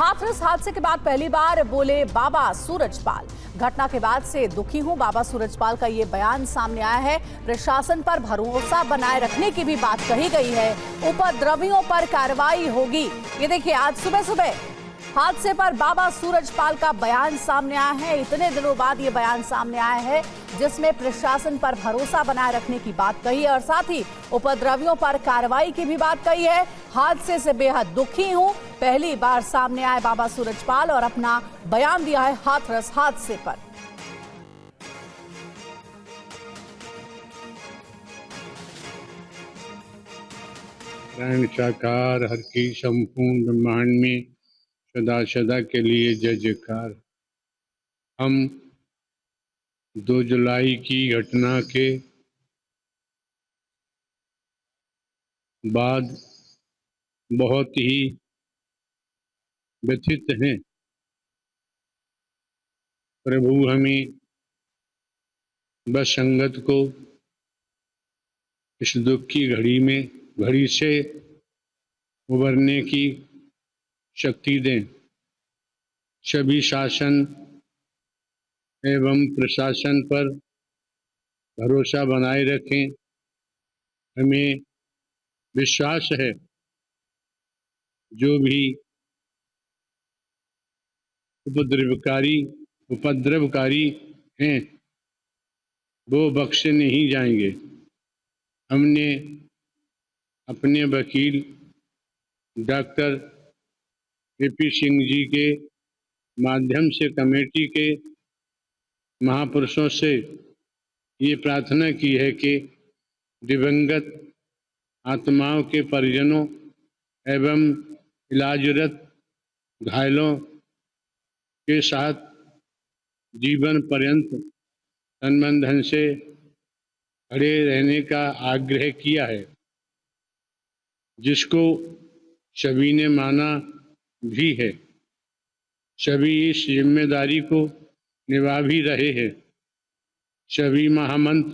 हाथरस हादसे के बाद पहली बार बोले बाबा सूरजपाल। घटना के बाद से दुखी हूं, बाबा सूरजपाल का ये बयान सामने आया है। प्रशासन पर भरोसा बनाए रखने की भी बात कही गई है। उपद्रवियों पर कार्रवाई होगी। ये देखिए, आज सुबह सुबह हादसे पर बाबा सूरजपाल का बयान सामने आया है। इतने दिनों बाद ये बयान सामने आया है जिसमें प्रशासन पर भरोसा बनाए रखने की बात कही है और साथ ही उपद्रवियों पर कार्रवाई की भी बात कही है। हादसे से बेहद दुखी हूं, पहली बार सामने आए बाबा सूरजपाल और अपना बयान दिया है हाथरस हादसे पर। नारायण साकार हर की संपूर्ण ब्रह्मांड में सदा सदा के लिए जय जयकार। हम 2 जुलाई की घटना के बाद बहुत ही व्यथित हैं। प्रभु हमें बस संगत को इस दुख की घड़ी से उबरने की शक्ति दें। सभी शासन एवं प्रशासन पर भरोसा बनाए रखें। हमें विश्वास है जो भी उपद्रवकारी हैं वो बख्शे नहीं जाएंगे। हमने अपने वकील डॉक्टर AP सिंह जी के माध्यम से कमेटी के महापुरुषों से ये प्रार्थना की है कि दिवंगत आत्माओं के परिजनों एवं इलाजरत घायलों के साथ जीवन पर्यंत तन से खड़े रहने का आग्रह किया है, जिसको सभी ने माना भी है। सभी इस जिम्मेदारी को निभा भी रहे हैं। सभी महामंत्र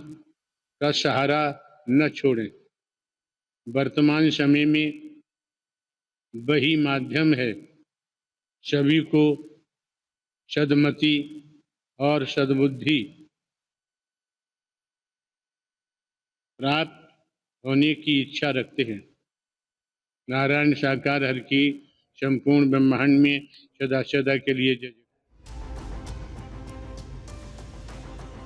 का सहारा न छोड़ें। वर्तमान समय में वही माध्यम है सभी को सद्मति और सद्बुद्धि प्राप्त होने की इच्छा रखते हैं। नारायण साकार हर की संपूर्ण ब्रह्मांड में सदा सदा के लिए जय।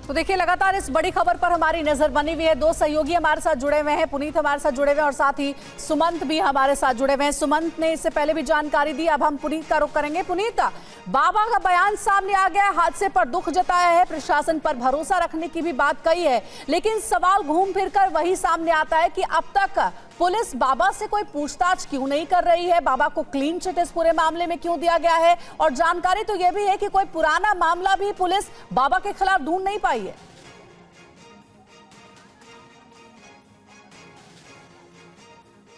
तो देखिए, लगातार इस बड़ी खबर पर हमारी नजर बनी हुई है। 2 सहयोगी हमारे साथ जुड़े हुए हैं, पुनीत हमारे साथ जुड़े हुए हैं और साथ ही सुमंत भी हमारे साथ जुड़े हुए हैं। सुमंत ने इससे पहले भी जानकारी दी, अब हम पुनीत का रुख करेंगे। पुनीत, बाबा का बयान सामने आ गया, हादसे पर दुख जताया है, प्रशासन पर भरोसा रखने की भी बात कही है, लेकिन सवाल घूम फिर कर वही सामने आता है कि अब तक पुलिस बाबा से कोई पूछताछ क्यों नहीं कर रही है, बाबा को क्लीन चिट इस पूरे मामले में क्यों दिया गया है। और जानकारी तो यह भी है कि कोई पुराना मामला भी पुलिस बाबा के खिलाफ ढूंढ नहीं पाई है।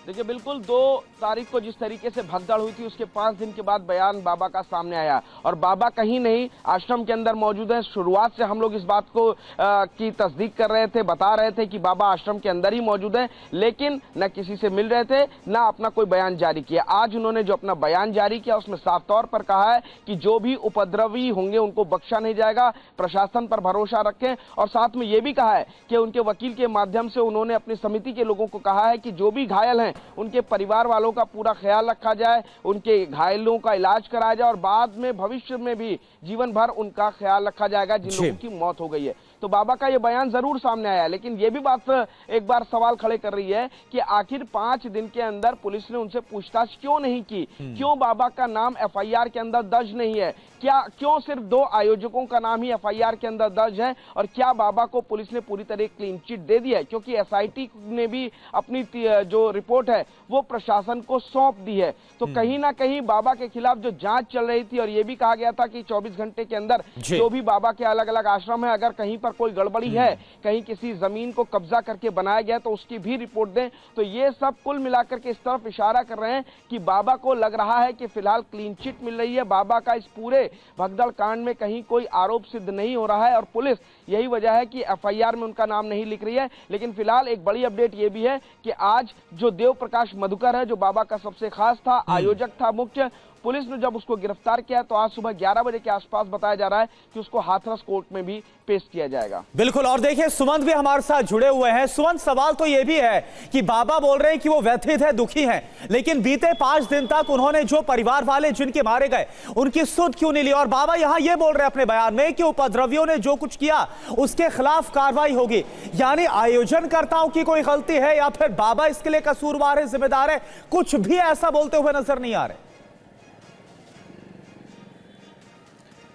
देखिए, बिल्कुल 2 तारीख को जिस तरीके से भगदड़ हुई थी उसके 5 दिन के बाद बयान बाबा का सामने आया और बाबा कहीं नहीं आश्रम के अंदर मौजूद है। शुरुआत से हम लोग इस बात को की तस्दीक कर रहे थे, बता रहे थे कि बाबा आश्रम के अंदर ही मौजूद है, लेकिन न किसी से मिल रहे थे न अपना कोई बयान जारी किया। आज उन्होंने जो अपना बयान जारी किया उसमें साफ तौर पर कहा है कि जो भी उपद्रवी होंगे उनको बख्शा नहीं जाएगा, प्रशासन पर भरोसा रखें। और साथ में ये भी कहा है कि उनके वकील के माध्यम से उन्होंने अपनी समिति के लोगों को कहा है कि जो भी घायल हैं उनके परिवार वालों का पूरा ख्याल रखा जाए, उनके घायलों का इलाज कराया जाए और बाद में भविष्य में भी जीवन भर उनका ख्याल रखा जाएगा जिन लोगों की मौत हो गई है। तो बाबा का ये बयान जरूर सामने आया, लेकिन ये भी बात एक बार सवाल खड़े कर रही है कि आखिर 5 दिन के अंदर पुलिस ने उनसे पूछताछ क्यों नहीं की, क्यों बाबा का नाम FIR के अंदर दर्ज नहीं है, क्यों सिर्फ 2 आयोजकों का नाम ही FIR के अंदर दर्ज है और क्या बाबा को पुलिस ने पूरी तरह क्लीन चिट दे दी है, क्योंकि SIT ने भी अपनी जो रिपोर्ट है वो प्रशासन को सौंप दी है। तो कहीं ना कहीं बाबा के खिलाफ जो जांच चल रही थी और ये भी कहा गया था कि 24 घंटे के अंदर जो भी बाबा के अलग अलग आश्रम है, अगर कहीं पर कोई गड़बड़ी है, कहीं किसी जमीन को कब्जा करके बनाया गया तो उसकी भी रिपोर्ट दें। तो ये सब कुल मिलाकर के इस तरफ इशारा कर रहे हैं कि बाबा को लग रहा है कि फिलहाल क्लीन चिट मिल रही है, बाबा का इस पूरे भगदड़ कांड में कहीं कोई आरोप सिद्ध नहीं हो रहा है और पुलिस यही वजह है कि FIR में उनका नाम नहीं लिख रही है। लेकिन फिलहाल एक बड़ी अपडेट ये भी है कि आज जो देव प्रकाश मधुकर है, जो बाबा का सबसे खास था, आयोजक था मुख्य, पुलिस ने जब उसको गिरफ्तार किया तो आज सुबह 11 बजे के आसपास बताया जा रहा है कि उसको हाथरस कोर्ट में भी पेश किया जाएगा। बिल्कुल। और देखिए सुमंत भी हमारे साथ जुड़े हुए हैं। सुमंत, सवाल तो यह भी है कि बाबा बोल रहे हैं कि वो व्यथित है, दुखी हैं, लेकिन बीते 5 दिन तक उन्होंने जो परिवार वाले जिनके मारे गए उनकी सुध क्यों नहीं ली? और बाबा यहां ये बोल रहे हैं अपने बयान में कि उपद्रवियों ने जो कुछ किया उसके खिलाफ कार्रवाई होगी। यानी आयोजनकर्ताओं की कोई गलती है या फिर बाबा इसके लिए कसूरवार है, जिम्मेदार है? कुछ भी ऐसा बोलते हुए नजर नहीं आ रहे।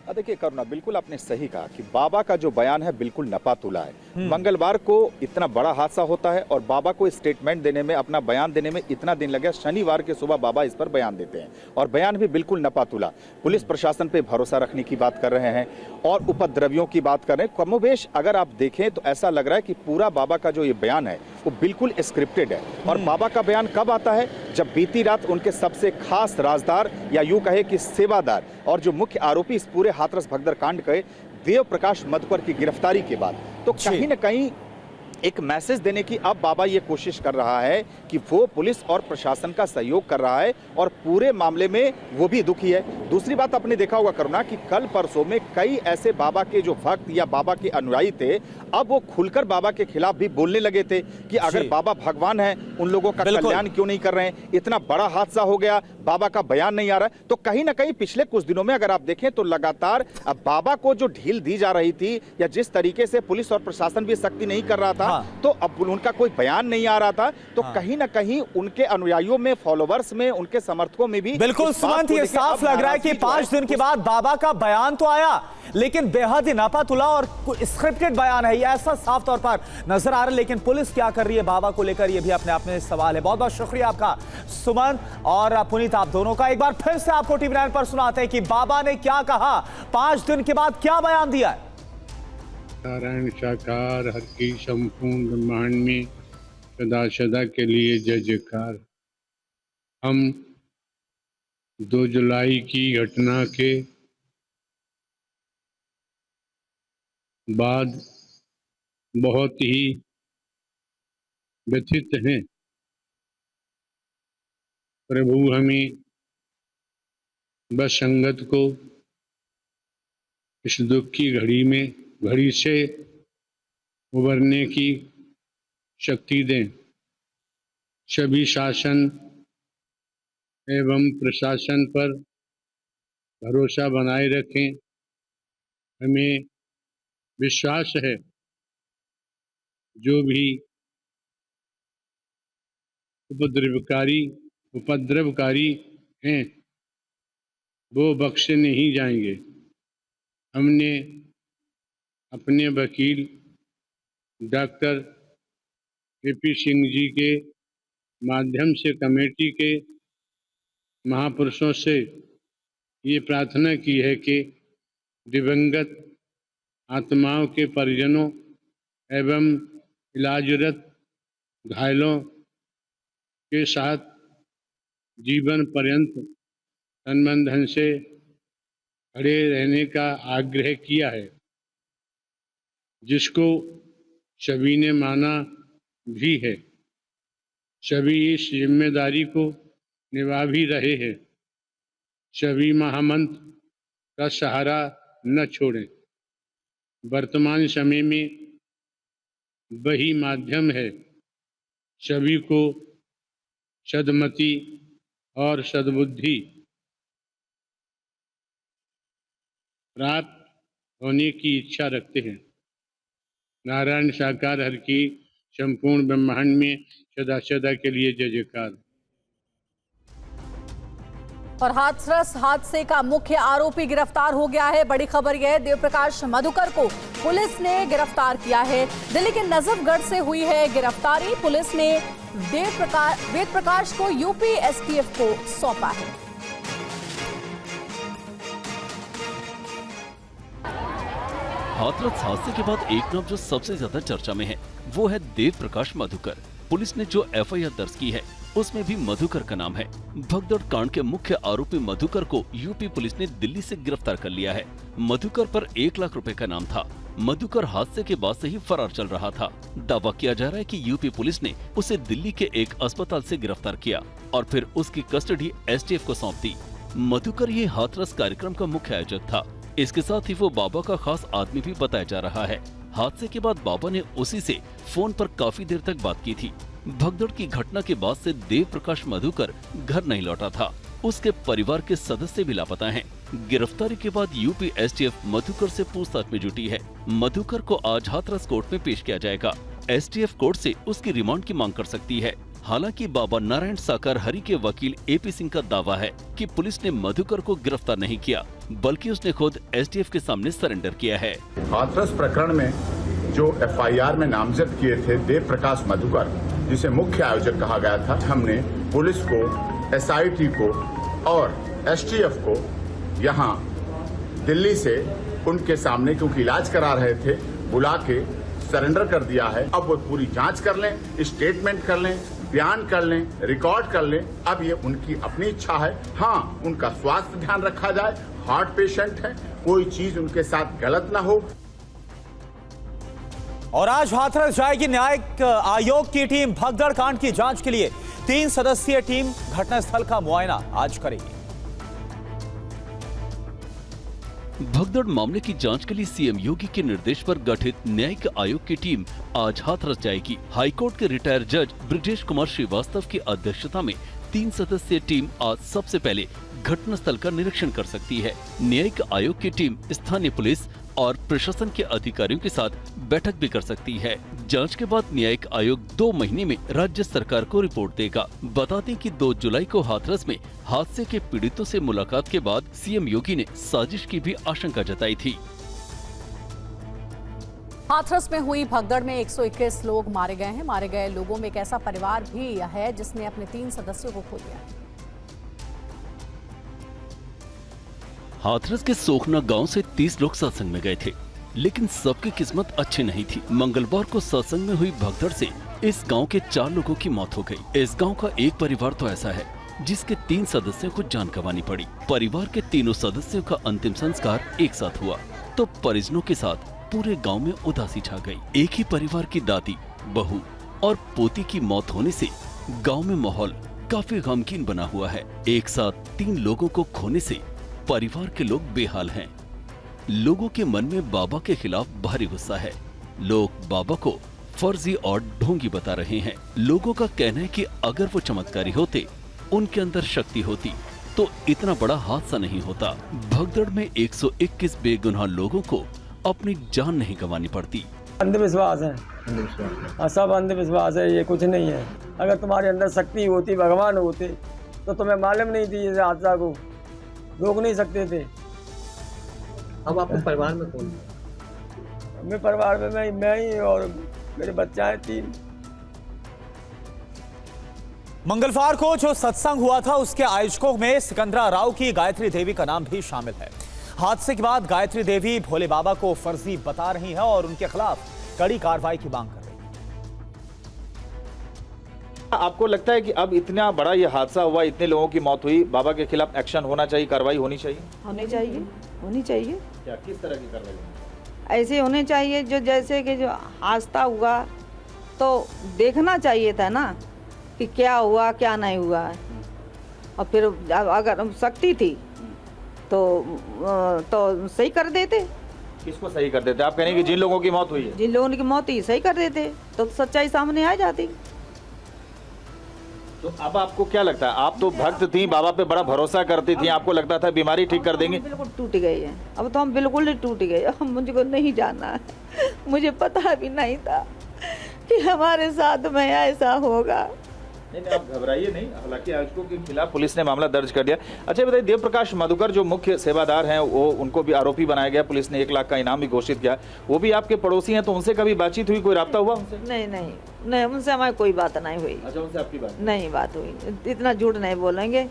देखिए करुणा, बिल्कुल आपने सही कहा कि बाबा का जो बयान है बिल्कुल नपातुला है। मंगलवार को इतना बड़ा हादसा होता है और बाबा को स्टेटमेंट देने में, अपना बयान देने में इतना दिन लगा। शनिवार के सुबह बाबा इस पर बयान देते हैं और बयान भी बिल्कुल नपातुला। पुलिस प्रशासन पे भरोसा रखने की बात कर रहे हैं और उपद्रवियों की बात कर रहे हैं। कमोबेश अगर आप देखें तो ऐसा लग रहा है कि पूरा बाबा का जो ये बयान है वो बिल्कुल स्क्रिप्टेड है। और बाबा का बयान कब आता है? जब बीती रात उनके सबसे खास राजदार या यूं कहे कि सेवादार और जो मुख्य आरोपी इस पूरे हाथरस भगदड़ कांड के देव प्रकाश मधुकर की गिरफ्तारी के बाद, तो कहीं न कहीं एक मैसेज देने की अब बाबा ये कोशिश कर रहा है कि वो पुलिस और प्रशासन का सहयोग कर रहा है और पूरे मामले में वो भी दुखी है। दूसरी बात आपने देखा होगा करुणा कि कल परसों में कई ऐसे बाबा के जो भक्त या बाबा के अनुयायी थे, अब वो खुलकर बाबा के खिलाफ भी बोलने लगे थे कि अगर बाबा भगवान है, उन लोगों का कल्याण क्यों नहीं कर रहे हैं? इतना बड़ा हादसा हो गया, बाबा का बयान नहीं आ रहा है। तो कहीं ना कहीं पिछले कुछ दिनों में अगर आप देखें तो लगातार बाबा को जो ढील दी जा रही थी या जिस तरीके से पुलिस और प्रशासन भी सख्ती नहीं कर रहा था, तो अब उनका कोई बयान नहीं आ रहा था। तो कहीं ना कहीं उनके अनुयायियों में, फॉलोवर्स में, उनके समर्थकों में भी बिल्कुल सुमंत, ये साफ लग रहा है कि 5 दिन के बाद बाबा का बयान तो आया लेकिन बेहद ही नापातुला और स्क्रिप्टेड बयान है, ये ऐसा साफ तौर पर नजर आ रहा है। लेकिन पुलिस क्या कर रही है बाबा को लेकर, ये भी अपने आप में सवाल है। बहुत बहुत शुक्रिया आपका सुमंत और पुनीत, आप दोनों का। एक बार फिर से आपको TV9 पर सुनाते हैं कि बाबा ने क्या कहा, 5 दिन के बाद क्या बयान दिया है। नारायण साकार, हर की संपूर्ण ब्रह्मांड में सदा सदा के लिए जय जयकार। हम 2 जुलाई की घटना के बाद बहुत ही व्यथित हैं। प्रभु हमें बस संगत को इस दुख की घड़ी से उबरने की शक्ति दें। सभी शासन एवं प्रशासन पर भरोसा बनाए रखें। हमें विश्वास है जो भी उपद्रवकारी हैं वो बख्शे नहीं जाएंगे। हमने अपने वकील डॉक्टर AP सिंह जी के माध्यम से कमेटी के महापुरुषों से ये प्रार्थना की है कि दिवंगत आत्माओं के परिजनों एवं इलाजरत घायलों के साथ जीवन पर्यंत तन धन से खड़े रहने का आग्रह किया है, जिसको सभी ने माना भी है। सभी इस जिम्मेदारी को निभा भी रहे हैं। सभी महामंत्र का सहारा न छोड़ें। वर्तमान समय में वही माध्यम है सभी को सद्मति और सद्बुद्धि प्राप्त होने की इच्छा रखते हैं। नारायण साकार, हर की संपूर्ण ब्रह्मांड में सदा सदा के लिए जय जयकार। और हाथरस हादसे का मुख्य आरोपी गिरफ्तार हो गया है। बड़ी खबर यह है, देवप्रकाश मधुकर को पुलिस ने गिरफ्तार किया है। दिल्ली के नजफगढ़ से हुई है गिरफ्तारी। पुलिस ने वेद प्रकाश को यूपी STF को सौंपा है। हाथरस हादसे के बाद एक नाम जो सबसे ज्यादा चर्चा में है वो है देव प्रकाश मधुकर। पुलिस ने जो FIR दर्ज की है उसमें भी मधुकर का नाम है। भगदड़ कांड के मुख्य आरोपी मधुकर को यूपी पुलिस ने दिल्ली से गिरफ्तार कर लिया है। मधुकर पर 1 लाख रुपए का नाम था। मधुकर हादसे के बाद से ही फरार चल रहा था। दावा किया जा रहा है कि यूपी पुलिस ने उसे दिल्ली के एक अस्पताल से गिरफ्तार किया और फिर उसकी कस्टडी STF को सौंप दी। मधुकर ये हाथरस कार्यक्रम का मुख्य आयोजक था। इसके साथ ही वो बाबा का खास आदमी भी बताया जा रहा है। हादसे के बाद बाबा ने उसी से फोन पर काफी देर तक बात की थी। भगदड़ की घटना के बाद से देव प्रकाश मधुकर घर नहीं लौटा था। उसके परिवार के सदस्य भी लापता हैं। गिरफ्तारी के बाद यूपी एसटीएफ मधुकर से पूछताछ में जुटी है। मधुकर को आज हाथरस कोर्ट में पेश किया जाएगा। एसटीएफ कोर्ट से उसकी रिमांड की मांग कर सकती है। हालांकि बाबा नारायण साकार हरि के वकील एपी सिंह का दावा है कि पुलिस ने मधुकर को गिरफ्तार नहीं किया, बल्कि उसने खुद एसटीएफ के सामने सरेंडर किया है। हाथरस प्रकरण में जो एफआईआर में नामजद किए थे देव प्रकाश मधुकर, जिसे मुख्य आयोजक कहा गया था, हमने पुलिस को, एसआईटी को और एसटीएफ को यहाँ दिल्ली से उनके सामने, क्योंकि इलाज करा रहे थे, बुला के सरेंडर कर दिया है। अब वो पूरी जांच कर लें, स्टेटमेंट कर लें, बयान कर लें, रिकॉर्ड कर लें। अब ये उनकी अपनी इच्छा है। हाँ, उनका स्वास्थ्य ध्यान रखा जाए, हार्ट पेशेंट है, कोई चीज उनके साथ गलत ना हो। और आज हाथरस जाएगी न्यायिक आयोग की टीम। भगदड़ कांड की जांच के लिए 3 सदस्यीय टीम घटनास्थल का मुआयना आज करेगी। भगदड़ मामले की जांच के लिए सीएम योगी के निर्देश पर गठित न्यायिक आयोग की टीम आज हाथरस जाएगी। हाईकोर्ट के रिटायर्ड जज ब्रजेश कुमार श्रीवास्तव की अध्यक्षता में 3 सदस्यीय टीम आज सबसे पहले घटनास्थल का निरीक्षण कर सकती है। न्यायिक आयोग की टीम स्थानीय पुलिस और प्रशासन के अधिकारियों के साथ बैठक भी कर सकती है। जांच के बाद न्यायिक आयोग 2 महीने में राज्य सरकार को रिपोर्ट देगा। बता दें कि 2 जुलाई को हाथरस में हादसे के पीड़ितों से मुलाकात के बाद सीएम योगी ने साजिश की भी आशंका जताई थी। हाथरस में हुई भगदड़ में 121 लोग मारे गए हैं। मारे गए लोगों में एक ऐसा परिवार भी है जिसने अपने 3 सदस्यों को खो दिया। हाथरस के सोखना गांव से 30 लोग सत्संग में गए थे, लेकिन सबकी किस्मत अच्छी नहीं थी। मंगलवार को सत्संग में हुई भगदड़ से इस गांव के 4 लोगों की मौत हो गई। इस गांव का एक परिवार तो ऐसा है जिसके 3 सदस्यों को जान गंवानी पड़ी। परिवार के तीनों सदस्यों का अंतिम संस्कार एक साथ हुआ तो परिजनों के साथ पूरे गांव में उदासी छा गई। एक ही परिवार की दादी, बहू और पोती की मौत होने से गांव में माहौल काफी गमगीन बना हुआ है। एक साथ 3 लोगों को खोने से परिवार के लोग बेहाल हैं। लोगों के मन में बाबा के खिलाफ भारी गुस्सा है। लोग बाबा को फर्जी और ढोंगी बता रहे हैं। लोगों का कहना है कि अगर वो चमत्कारी होते, उनके अंदर शक्ति होती, तो इतना बड़ा हादसा नहीं होता। भगदड़ में 121 बेगुनाह लोगों को अपनी जान नहीं गंवानी पड़ती। अंधविश्वास है, सब अंधविश्वास है, ये कुछ नहीं है। अगर तुम्हारे अंदर शक्ति होती, भगवान होते, तो तुम्हें मालूम नहीं थी इस हादसा को रोक नहीं सकते थे। अब आपके परिवार में कौन? मेरे परिवार में मैं ही और मेरे बच्चा है 3। मंगलवार को जो सत्संग हुआ था उसके आयोजकों में सिकंदरा राव की गायत्री देवी का नाम भी शामिल है। हादसे के बाद गायत्री देवी भोले बाबा को फर्जी बता रही है और उनके खिलाफ कड़ी कार्रवाई की मांग कर रही है। आपको लगता है कि अब इतना बड़ा ये हादसा हुआ, इतने लोगों की मौत हुई, बाबा के खिलाफ एक्शन होना चाहिए, कार्रवाई होनी चाहिए? होनी चाहिए, होनी चाहिए। क्या, किस तरह की कार्रवाई? ऐसे होने चाहिए जो जैसे कि जो हादसा हुआ तो देखना चाहिए था ना कि क्या हुआ क्या नहीं हुआ, और फिर अगर शक्ति थी तो सही कर देते। किसको सही कर देते? आप कह रहे हैं कि जिन लोगों की मौत हुई है, जिन लोगों की मौत हुई सही कर देते तो सच्चाई सामने आ जाती। तो अब आपको क्या लगता है? आप तो भक्त थी, बाबा पे बड़ा भरोसा करती थी, आपको लगता था बीमारी ठीक कर देंगे? बिल्कुल टूट गई है, अब तो हम बिल्कुल ही टूट गए। अब मुझको नहीं जाना है, मुझे पता भी नहीं था कि हमारे साथ में ऐसा होगा। नहीं, आप घबराइए नहीं। हालांकि आयोजकों के खिलाफ पुलिस ने मामला दर्ज कर दिया। अच्छा बताइए, देव प्रकाश मधुकर जो मुख्य सेवादार हैं, वो उनको भी आरोपी बनाया गया। पुलिस ने 1 लाख का इनाम भी घोषित किया। वो भी आपके पड़ोसी हैं, तो उनसे कभी बातचीत हुई, कोई राब्ता हुआ उनसे? नहीं, उनसे हमारी कोई बात नहीं हुई। अच्छा, उनसे आपकी बात नहीं बात हुई, इतना झूठ नहीं बोलेंगे।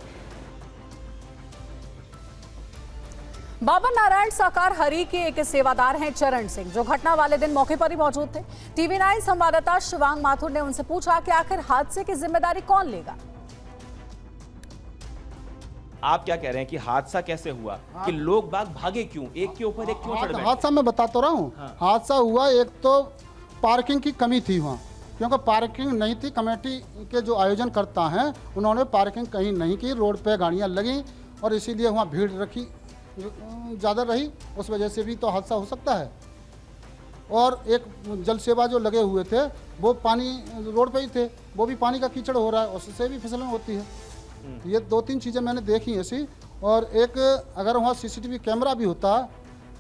बाबा नारायण साकार हरि के एक सेवादार हैं चरण सिंह, जो घटना वाले दिन मौके पर ही मौजूद थे। टीवी 9 संवाददाता शिवांग माथुर ने उनसे पूछा कि आखिर हादसे की जिम्मेदारी कौन लेगा। आप क्या कह रहे हैं कि हादसा कैसे हुआ? कि लोग बाग भागे क्यों? एक के ऊपर एक क्यों चढ़ गए? हादसा मैं बता तो रहा हूँ। हादसा हुआ, एक तो पार्किंग की कमी थी वहाँ, क्योंकि पार्किंग नहीं थी। कमेटी के जो आयोजन करता है उन्होंने पार्किंग कहीं नहीं की, रोड पे गाड़ियाँ लगी और इसीलिए वहाँ भीड़ रखी ज़्यादा रही, उस वजह से भी तो हादसा हो सकता है। और एक जल सेवा जो लगे हुए थे वो पानी रोड पे ही थे, वो भी पानी का कीचड़ हो रहा है, उससे भी फिसलन होती है। ये 2-3 चीज़ें मैंने देखी ऐसी। और एक अगर वहाँ CCTV कैमरा भी होता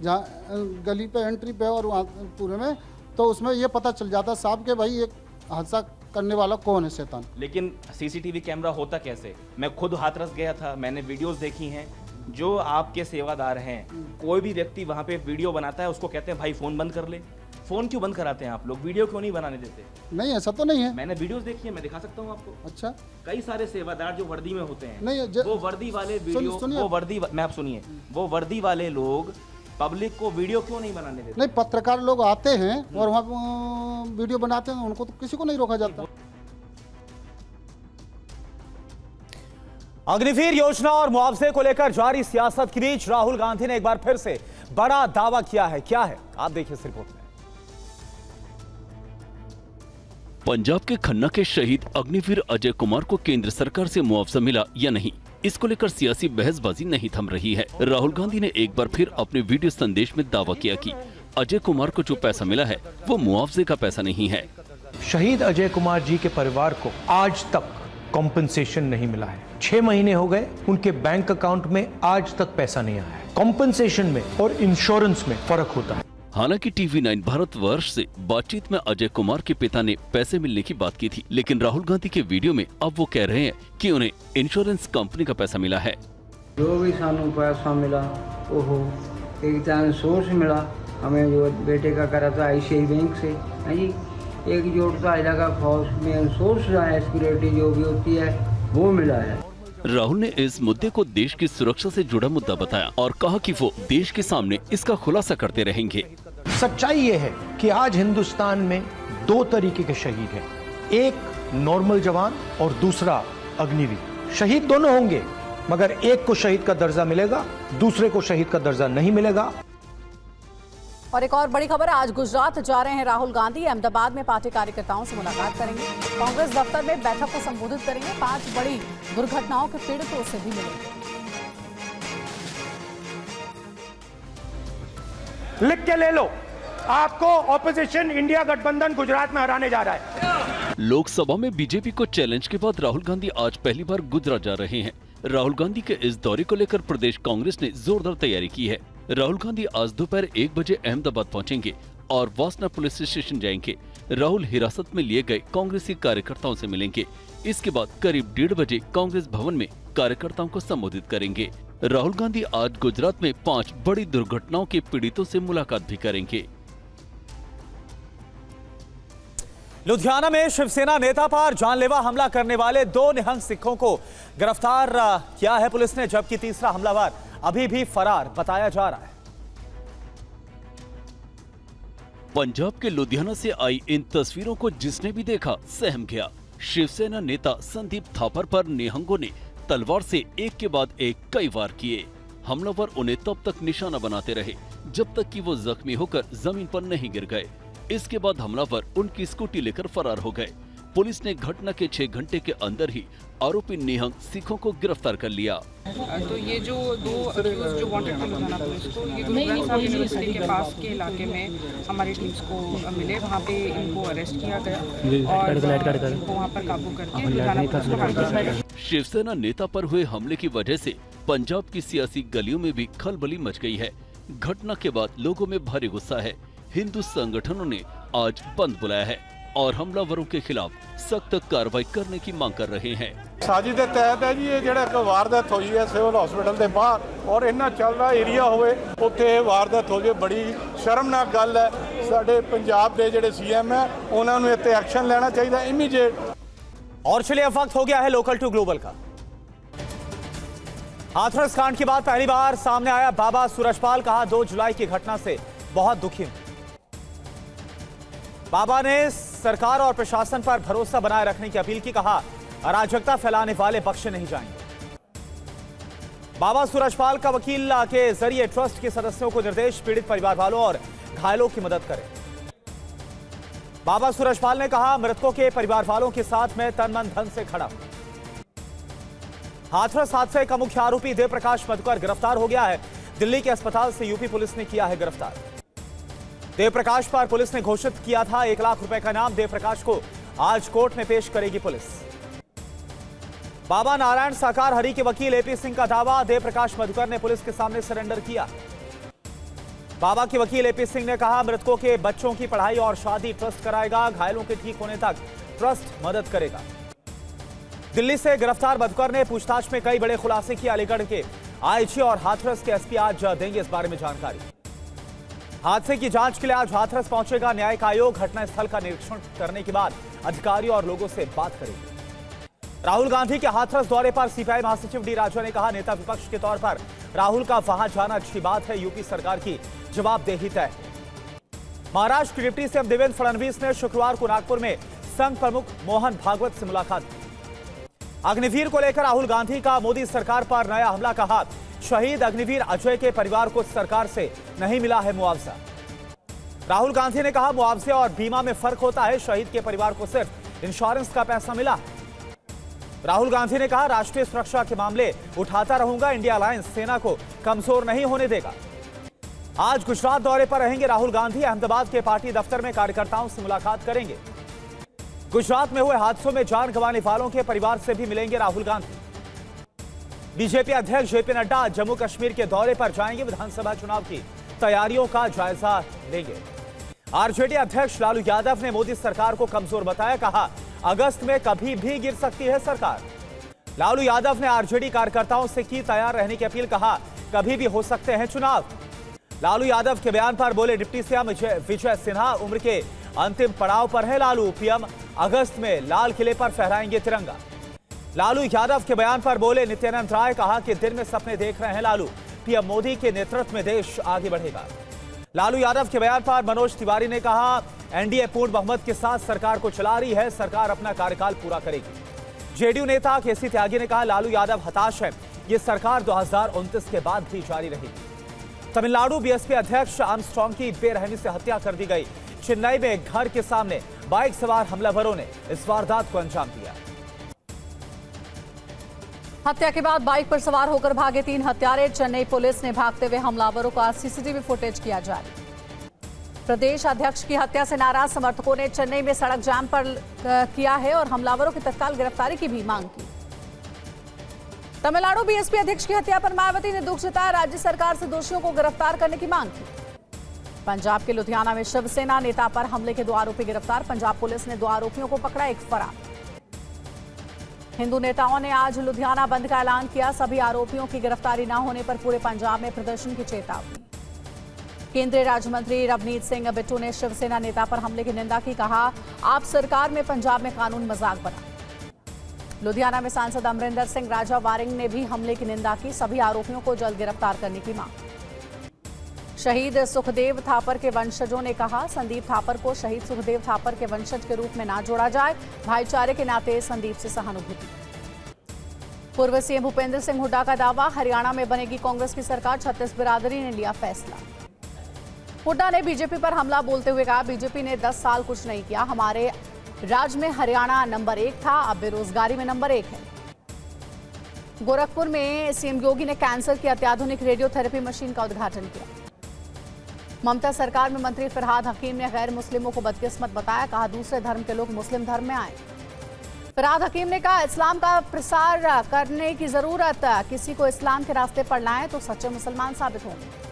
जहाँ गली पे एंट्री पे और वहाँ पूरे में, तो उसमें ये पता चल जाता साहब कि भाई एक हादसा करने वाला कौन है शैतान। लेकिन सीसीटीवी कैमरा होता कैसे? मैं खुद हाथरस गया था, मैंने वीडियोस देखी हैं। जो आपके सेवादार हैं, कोई भी व्यक्ति वहाँ पे वीडियो बनाता है उसको कहते हैं भाई फ़ोन बंद कर ले। फ़ोन क्यों बंद कराते हैं आप लोग? वीडियो क्यों नहीं बनाने देते? नहीं, ऐसा तो नहीं है। मैंने वीडियोस देखी है, मैं दिखा सकता हूँ आपको। अच्छा, कई सारे सेवादार जो वर्दी में होते हैं, नहीं वो वर्दी वाले वीडियो, वो वर्दी मैं आप सुनिए, वो वर्दी वाले लोग पब्लिक को वीडियो क्यों नहीं बनाने देते? नहीं, पत्रकार लोग आते हैं और वहाँ वीडियो बनाते हैं, उनको तो किसी को नहीं रोका जाता। अग्निवीर योजना और मुआवजे को लेकर जारी सियासत के बीच राहुल गांधी ने एक बार फिर से बड़ा दावा किया है। क्या है, आप देखिए इस रिपोर्ट में। पंजाब के खन्ना के शहीद अग्निवीर अजय कुमार को केंद्र सरकार से मुआवजा मिला या नहीं, इसको लेकर सियासी बहसबाजी नहीं थम रही है। राहुल गांधी ने एक बार फिर अपने वीडियो संदेश में दावा किया कि अजय कुमार को जो पैसा मिला है वो मुआवजे का पैसा नहीं है। शहीद अजय कुमार जी के परिवार को आज तक कॉम्पनसेशन नहीं मिला है। 6 महीने हो गए, उनके बैंक अकाउंट में आज तक पैसा नहीं आया है। कॉम्पनसेशन में और इंश्योरेंस में फर्क होता है। हालांकि TV9 भारतवर्ष से बातचीत में अजय कुमार के पिता ने पैसे मिलने की बात की थी, लेकिन राहुल गांधी के वीडियो में अब वो कह रहे हैं कि उन्हें इंश्योरेंस कंपनी का पैसा मिला है। जो भी सानू पैसा मिला वो एक टाइम सोर्स मिला, हमें जो बेटे का करा था ICICI बैंक से है जी, एक जोड़ता इलाका फौज में सोर्स सिक्योरिटी जो भी होती है वो मिला है। राहुल ने इस मुद्दे को देश की सुरक्षा से जुड़ा मुद्दा बताया और कहा कि वो देश के सामने इसका खुलासा करते रहेंगे। सच्चाई ये है कि आज हिंदुस्तान में 2 तरीके के शहीद हैं, एक नॉर्मल जवान और दूसरा अग्निवीर। शहीद दोनों होंगे, मगर एक को शहीद का दर्जा मिलेगा, दूसरे को शहीद का दर्जा नहीं मिलेगा। और एक और बड़ी खबर, आज गुजरात जा रहे हैं राहुल गांधी। अहमदाबाद में पार्टी कार्यकर्ताओं से मुलाकात करेंगे, कांग्रेस दफ्तर में बैठक को संबोधित करेंगे, 5 बड़ी दुर्घटनाओं के पीड़ितों से भी मिलेंगे। लिख के ले लो, आपको ऑपोजिशन इंडिया गठबंधन गुजरात में हराने जा रहा है। लोकसभा में बीजेपी को चैलेंज के बाद राहुल गांधी आज पहली बार गुजरात जा रहे हैं। राहुल गांधी के इस दौरे को लेकर प्रदेश कांग्रेस ने जोरदार तैयारी की है। राहुल गांधी आज दोपहर 1 बजे अहमदाबाद पहुंचेंगे और वासना पुलिस स्टेशन जाएंगे। राहुल हिरासत में लिए गए कांग्रेसी कार्यकर्ताओं से मिलेंगे। इसके बाद करीब 1:30 बजे कांग्रेस भवन में कार्यकर्ताओं को संबोधित करेंगे। राहुल गांधी आज गुजरात में 5 बड़ी दुर्घटनाओं के पीड़ितों से मुलाकात भी करेंगे। लुधियाना में शिवसेना नेता पर जानलेवा हमला करने वाले 2 निहंग सिखों को गिरफ्तार किया है पुलिस ने, जबकि तीसरा हमलावर अभी भी फरार बताया जा रहा है। पंजाब के लुधियाना से आई इन तस्वीरों को जिसने भी देखा सहम गया। शिवसेना नेता संदीप थापर पर निहंगों ने तलवार से एक के बाद एक कई वार किए। हमलावर उन्हें तब तक निशाना बनाते रहे जब तक कि वो जख्मी होकर जमीन पर नहीं गिर गए। इसके बाद हमलावर उनकी स्कूटी लेकर फरार हो गए। पुलिस ने घटना के 6 घंटे के अंदर ही आरोपी निहंग सिखों को गिरफ्तार कर लिया। तो ये जो 2 अक्यूज जो वांटेड थे लुधियाना पुलिस को, ये गुरुग्राम साहब यूनिवर्सिटी के पास के इलाके में हमारी टीम्स को मिले, वहाँ पे इनको अरेस्ट किया गया और इनको वहाँ पर काबू करके लुधियाना पुलिस को हैंड किया। शिवसेना नेता पर हुए हमले की वजह से पंजाब की सियासी गलियों में भी खलबली मच गई है। घटना के बाद लोगों में भारी गुस्सा है। हिंदू संगठनों ने आज बंद बुलाया है और हमलावरों के खिलाफ सख्त कार्रवाई करने की मांग कर रहे हैं। साजिश के तहत है जी, ये जो वारदात हुई है सिविल हॉस्पिटल के बाहर और इन्ना चलदा एरिया होवे उत्थे वारदात हो जाए, बड़ी शर्मनाक गल है। साडे पंजाब के जिहड़े CM है उन्हां नूं इत्ते एक्शन लेना चाहिए इमीडिएट। और चलिए अब वक्त हो गया है लोकल टू ग्लोबल का। हाथरस कांड के बाद पहली बार सामने आया बाबा सूरजपाल। कहा 2 जुलाई की घटना से बहुत दुखी हूं। बाबा ने सरकार और प्रशासन पर भरोसा बनाए रखने की अपील की। कहा अराजकता फैलाने वाले बख्शे नहीं जाएंगे। बाबा सूरजपाल का वकील के जरिए ट्रस्ट के सदस्यों को निर्देश, पीड़ित परिवार वालों और घायलों की मदद करें। बाबा सूरजपाल ने कहा मृतकों के परिवार वालों के साथ मैं तन मन धन से खड़ा हूं। हाथरस हादसे का मुख्य आरोपी देव प्रकाश मधुकर गिरफ्तार हो गया है। दिल्ली के अस्पताल से यूपी पुलिस ने किया है गिरफ्तार। देव प्रकाश पर पुलिस ने घोषित किया था 1 लाख रुपए का इनाम। देव प्रकाश को आज कोर्ट में पेश करेगी पुलिस। बाबा नारायण साकार हरि के वकील एपी सिंह का दावा, देव प्रकाश मधुकर ने पुलिस के सामने सरेंडर किया। बाबा के वकील एपी सिंह ने कहा, मृतकों के बच्चों की पढ़ाई और शादी ट्रस्ट कराएगा, घायलों के ठीक होने तक ट्रस्ट मदद करेगा। दिल्ली से गिरफ्तार मधुकर ने पूछताछ में कई बड़े खुलासे किए। अलीगढ़ के आईजी और हाथरस के एसपी आज देंगे इस बारे में जानकारी। हादसे की जांच के लिए आज हाथरस पहुंचेगा न्यायिक आयोग। घटनास्थल का निरीक्षण करने के बाद अधिकारियों और लोगों से बात करेंगे। राहुल गांधी के हाथरस दौरे पर सीपीआई महासचिव डी राजा ने कहा, नेता विपक्ष के तौर पर राहुल का वहां जाना अच्छी बात है, यूपी सरकार की जवाबदेही तय। महाराष्ट्र के डिप्टी सीएम देवेंद्र फडणवीस ने शुक्रवार को नागपुर में संघ प्रमुख मोहन भागवत से मुलाकात की। अग्निवीर को लेकर राहुल गांधी का मोदी सरकार पर नया हमला, कहा शहीद अग्निवीर अजय के परिवार को सरकार से नहीं मिला है मुआवजा। राहुल गांधी ने कहा, मुआवजे और बीमा में फर्क होता है, शहीद के परिवार को सिर्फ इंश्योरेंस का पैसा मिला है। राहुल गांधी ने कहा, राष्ट्रीय सुरक्षा के मामले उठाता रहूंगा, इंडिया अलायंस सेना को कमजोर नहीं होने देगा। आज गुजरात दौरे पर रहेंगे राहुल गांधी। अहमदाबाद के पार्टी दफ्तर में कार्यकर्ताओं से मुलाकात करेंगे। गुजरात में हुए हादसों में जान गंवाने वालों के परिवार से भी मिलेंगे राहुल गांधी। बीजेपी अध्यक्ष जेपी नड्डा जम्मू कश्मीर के दौरे पर जाएंगे। विधानसभा चुनाव की तैयारियों का जायजा लेंगे। आरजेडी अध्यक्ष लालू यादव ने मोदी सरकार को कमजोर बताया, कहा अगस्त में कभी भी गिर सकती है सरकार। लालू यादव ने आरजेडी कार्यकर्ताओं से की तैयार रहने की अपील, कहा कभी भी हो सकते हैं चुनाव। लालू यादव के बयान पर बोले डिप्टी सीएम विजय सिन्हा, उम्र के अंतिम पड़ाव पर है लालू, पीएम अगस्त में लाल किले पर फहराएंगे तिरंगा। लालू यादव के बयान पर बोले नित्यानंद राय, कहा कि दिन में सपने देख रहे हैं लालू, पीएम मोदी के नेतृत्व में देश आगे बढ़ेगा। लालू यादव के बयान पर मनोज तिवारी ने कहा, एनडीए पूर्ण बहुमत के साथ सरकार को चला रही है, सरकार अपना कार्यकाल पूरा करेगी। जेडीयू नेता केसी त्यागी ने कहा, लालू यादव हताश है, ये सरकार 2029 के बाद भी जारी रहेगी। तमिलनाडु बीएसपी अध्यक्ष आर्मस्ट्रांग की बेरहमी से हत्या कर दी गई। चेन्नई में घर के सामने बाइक सवार हमलावरों ने इस वारदात को अंजाम दिया। हत्या के बाद बाइक पर सवार होकर भागे 3 हत्यारे। चेन्नई पुलिस ने भागते हुए हमलावरों का सीसीटीवी फुटेज किया जारी। प्रदेश अध्यक्ष की हत्या से नाराज समर्थकों ने चेन्नई में सड़क जाम पर किया है और हमलावरों की तत्काल गिरफ्तारी की भी मांग की। तमिलनाडु बीएसपी अध्यक्ष की हत्या पर मायावती ने दुख जताया, राज्य सरकार से दोषियों को गिरफ्तार करने की मांग की। पंजाब के लुधियाना में शिवसेना नेता पर हमले के 2 आरोपी गिरफ्तार। पंजाब पुलिस ने 2 आरोपियों को पकड़ा, एक फरार। हिंदू नेताओं ने आज लुधियाना बंद का ऐलान किया। सभी आरोपियों की गिरफ्तारी न होने पर पूरे पंजाब में प्रदर्शन की चेतावनी। केंद्रीय राज्य मंत्री रवनीत सिंह बिट्टू ने शिवसेना नेता पर हमले की निंदा की, कहा आप सरकार में पंजाब में कानून मजाक बना। लुधियाना में सांसद अमरिंदर सिंह राजा वारिंग ने भी हमले की निंदा की। सभी आरोपियों को जल्द गिरफ्तार करने की मांग। शहीद सुखदेव थापर के वंशजों ने कहा, संदीप थापर को शहीद सुखदेव थापर के वंशज के रूप में ना जोड़ा जाए, भाईचारे के नाते संदीप से सहानुभूति। पूर्व सीएम भूपेंद्र सिंह हुड्डा का दावा, हरियाणा में बनेगी कांग्रेस की सरकार, छत्तीस बिरादरी ने लिया फैसला। हुड्डा ने बीजेपी पर हमला बोलते हुए कहा, बीजेपी ने 10 साल कुछ नहीं किया, हमारे राज्य में हरियाणा नंबर 1 था, अब बेरोजगारी में नंबर 1 है। गोरखपुर में सीएम योगी ने कैंसर की अत्याधुनिक रेडियोथेरेपी मशीन का उद्घाटन किया। ममता सरकार में मंत्री फरहाद हकीम ने गैर मुस्लिमों को बदकिस्मत बताया, कहा दूसरे धर्म के लोग मुस्लिम धर्म में आए। फरहाद हकीम ने कहा, इस्लाम का प्रसार करने की जरूरत, किसी को इस्लाम के रास्ते पर लाएं तो सच्चे मुसलमान साबित होंगे।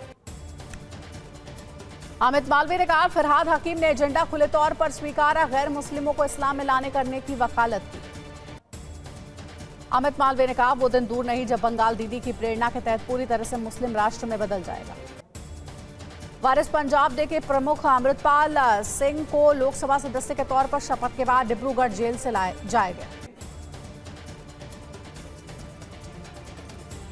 अमित मालवीय ने कहा, फरहाद हकीम ने एजेंडा खुले तौर पर स्वीकारा, गैर मुस्लिमों को इस्लाम में लाने करने की वकालत की। अमित मालवीय ने कहा, वो दिन दूर नहीं जब बंगाल दीदी की प्रेरणा के तहत पूरी तरह से मुस्लिम राष्ट्र में बदल जाएगा। वारिस पंजाब डे के प्रमुख अमृतपाल सिंह को लोकसभा सदस्य के तौर पर शपथ के बाद डिब्रूगढ़ जेल से लाया गया।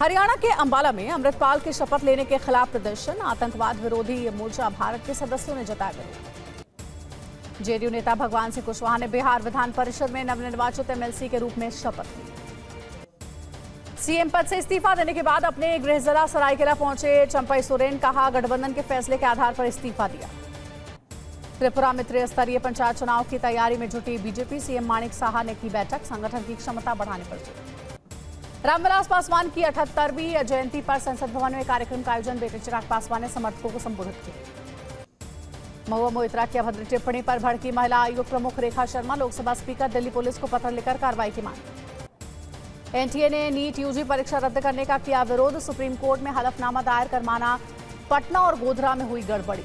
हरियाणा के अंबाला में अमृतपाल के शपथ लेने के खिलाफ प्रदर्शन, आतंकवाद विरोधी मोर्चा भारत के सदस्यों ने जताया विरोध। जेडीयू नेता भगवान सिंह कुशवाहा ने बिहार विधान परिषद में नवनिर्वाचित एमएलसी के रूप में शपथ ली। सीएम पद से इस्तीफा देने के बाद अपने गृह जिला सरायकेला पहुंचे चंपई सोरेन, कहा गठबंधन के फैसले के आधार पर इस्तीफा दिया। त्रिपुरा में त्रिस्तरीय पंचायत चुनाव की तैयारी में जुटी बीजेपी, सीएम माणिक साहा ने की बैठक, संगठन की क्षमता बढ़ाने पर जोर। रामविलास पासवान की 78वीं जयंती पर संसद भवन में कार्यक्रम का आयोजन। बेटे चिराग पासवान ने समर्थकों को संबोधित किया। महुआ मोइत्रा की अभद्र टिप्पणी पर भड़की महिला आयोग प्रमुख रेखा शर्मा। लोकसभा स्पीकर दिल्ली पुलिस को पत्र लिखकर कार्रवाई की मांग। एनटीए ने नीट यूजी परीक्षा रद्द करने का किया विरोध। सुप्रीम कोर्ट में हलफनामा दायर कर माना पटना और गोधरा में हुई गड़बड़ी।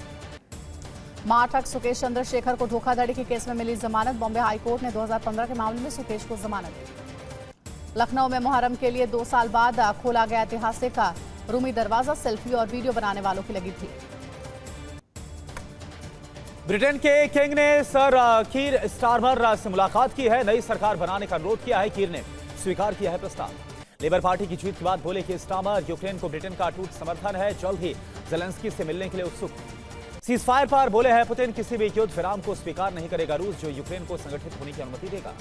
माठक सुकेश चंद्रशेखर को धोखाधड़ी के केस में मिली जमानत। बॉम्बे हाईकोर्ट ने 2015 के मामले में सुकेश को जमानत दी। लखनऊ में मुहर्रम के लिए 2 साल बाद खोला गया ऐतिहासिक रूमी दरवाजा। सेल्फी और वीडियो बनाने वालों की लगी थी। ब्रिटेन के किंग ने सर कीर स्टारमर से मुलाकात की है। नई सरकार बनाने का अनुरोध किया है। कीर ने स्वीकार किया है प्रस्ताव। लेबर पार्टी की जीत के बाद बोले कि स्टारमर यूक्रेन को ब्रिटेन का अटूट समर्थन है। जल्द ही ज़ेलेंस्की से मिलने के लिए उत्सुक। सीज फायर पर बोले हैं पुतिन किसी भी युद्ध विराम को स्वीकार नहीं करेगा रूस, जो यूक्रेन को संगठित होने की अनुमति देगा।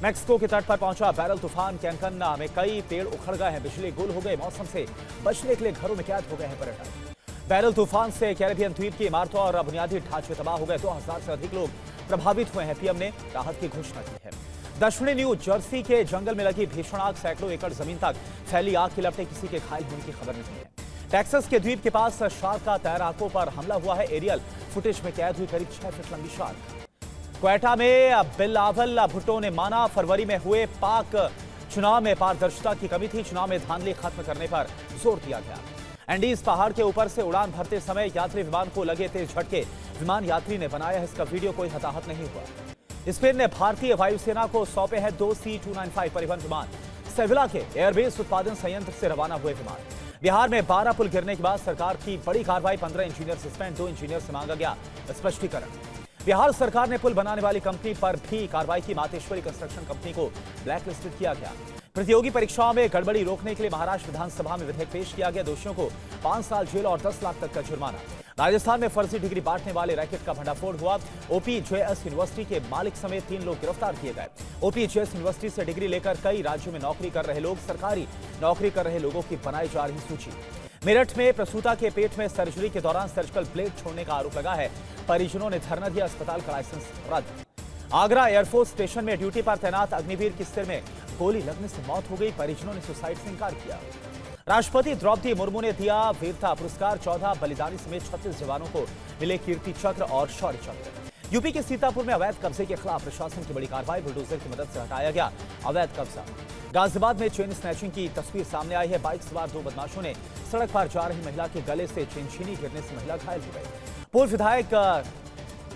मैक्सिको के तट पर पहुंचा बैरल तूफान। कैंकन में कई पेड़ उखड़ गए हैं, बिजली गुल हो गए। मौसम से बचने के लिए घरों में कैद हो गए हैं पर्यटक। बैरल तूफान से कैरेबियन द्वीप की इमारतों और बुनियादी ढांचे तबाह हो गए। 2000 से अधिक लोग प्रभावित हुए हैं। पीएम ने राहत की घोषणा की है। दक्षिणी न्यू जर्सी के जंगल में लगी भीषण आग। सैकड़ों एकड़ जमीन तक फैली आग की लपटें, किसी के घायल होने की खबर नहीं है। टेक्सास के द्वीप के पास शार्क का तैराकों पर हमला हुआ है। एरियल फुटेज में कैद हुई करीब 6 फीट लंबी शार्क। क्वेटा में बिलावल भुट्टो ने माना फरवरी में हुए पाक चुनाव में पारदर्शिता की कमी थी। चुनाव में धांधली खत्म करने पर जोर दिया गया। एंडीज पहाड़ के ऊपर से उड़ान भरते समय यात्री विमान को लगे तेज झटके। विमान यात्री ने बनाया इसका वीडियो, कोई हताहत नहीं हुआ। स्पेन ने भारतीय वायुसेना को सौंपे हैं 2 C-295 परिवहन विमान। सेविला के एयरबेस उत्पादन संयंत्र से रवाना हुए विमान। बिहार में 12 पुल गिरने के बाद सरकार की बड़ी कार्रवाई। 15 इंजीनियर सस्पेंड। 2 इंजीनियर से मांगा गया स्पष्टीकरण। बिहार सरकार ने पुल बनाने वाली कंपनी पर भी कार्रवाई की। मातेश्वरी कंस्ट्रक्शन कंपनी को ब्लैकलिस्टेड किया गया। प्रतियोगी परीक्षाओं में गड़बड़ी रोकने के लिए महाराष्ट्र विधानसभा में विधेयक पेश किया गया। दोषियों को 5 साल जेल और 10 लाख तक का जुर्माना। राजस्थान में फर्जी डिग्री बांटने वाले रैकेट का भंडाफोड़ हुआ। ओपीजेएस यूनिवर्सिटी के मालिक समेत 3 लोग गिरफ्तार किए गए। ओपीजेएस यूनिवर्सिटी से डिग्री लेकर कई राज्यों में नौकरी कर रहे लोग। सरकारी नौकरी कर रहे लोगों की बनाई जा रही सूची। मेरठ में प्रसूता के पेट में सर्जरी के दौरान सर्जिकल ब्लेड छोड़ने का आरोप लगा है। परिजनों ने धरना दिया। अस्पताल का लाइसेंस रद्द। आगरा एयरफोर्स स्टेशन में ड्यूटी पर तैनात अग्निवीर की सिर में गोली लगने से मौत हो गई। परिजनों ने सुसाइड से इंकार किया। राष्ट्रपति द्रौपदी मुर्मू ने दिया वीरता पुरस्कार। 14 बलिदानी समेत 36 जवानों को मिले कीर्ति चक्र और शौर्य चक्र। यूपी के सीतापुर में अवैध कब्जे के खिलाफ प्रशासन की बड़ी कार्रवाई। बुलडोजर की मदद से हटाया गया अवैध कब्जा। गाजियाबाद में चेन स्नैचिंग की तस्वीर सामने आई है। बाइक सवार 2 बदमाशों ने सड़क पर जा रही महिला के गले से चेन छीनी। गिरने से महिला घायल हो गई। पूर्व विधायक